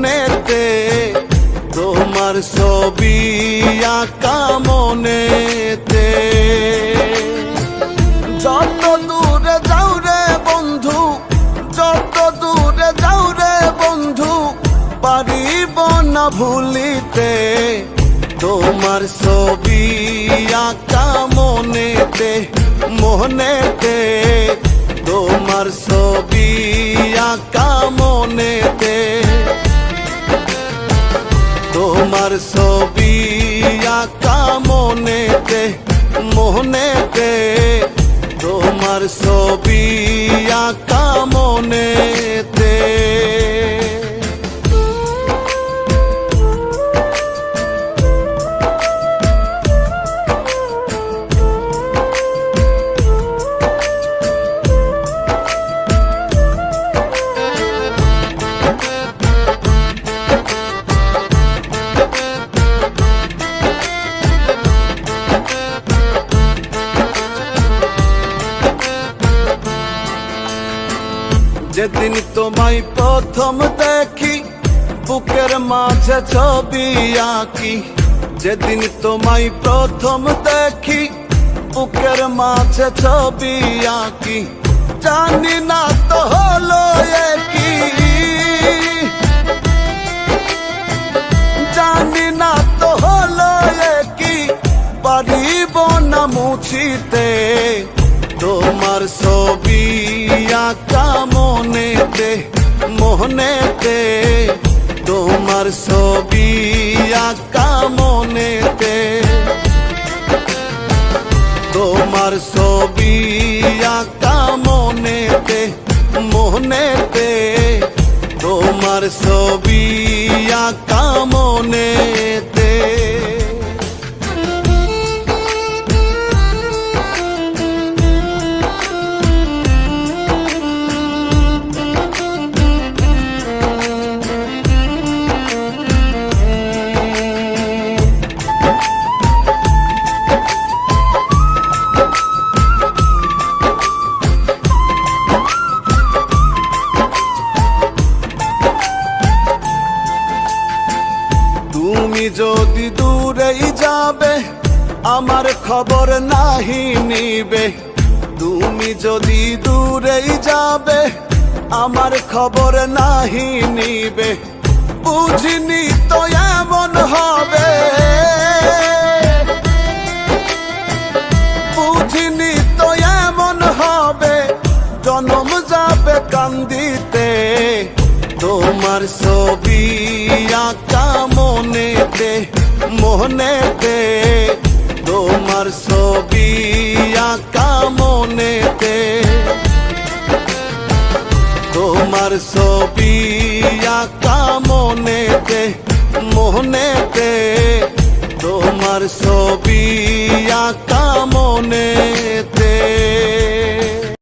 মনেতে তোমার ছবি আঁকা মনেতে। যত দূরে যাও রে বন্ধু, যত দূরে যাও রে বন্ধু, পারিব না ভুলিতে তোমার ছবি আঁকা মনেতে, মনেতে তোমার ছবি আঁকা মনেতে, তোমার ছবি আঁকা মনেতে, মনেতে তোমার ছবি আঁকা মনেতে। যেদিন তোমায় প্রথম দেখি বুকের মাঝে ছবি আঁকি, যেদিন তোমায় প্রথম দেখি বুকের মাঝে ছবি আঁকি, জানি না তো হলো কি, জানি না তো হলো কি, পারিব না মুছিতে তোমার ছবি আঁকা মনেতে, মনেতে তোমার ছবি আঁকা মনেতে, তোমার ছবি আঁকা মনেতে, মনেতে তোমার ছবি আঁকা মনেতে। তুমি যদি দূরেই যাবে আমার খবর নাহি নিবে, তুমি যদি দূরেই যাবে আমার খবর নাহি নিবে, বুঝিনি তো এমন হবে, বুঝিনি তো এমন হবে, জনম যাবে কান্দিতে তোমার ছবি আঁকা মনেতে, মনেতে তোমার ছবি আঁকা মনেতে, তোমার ছবি আঁকা মনেতে, মনেতে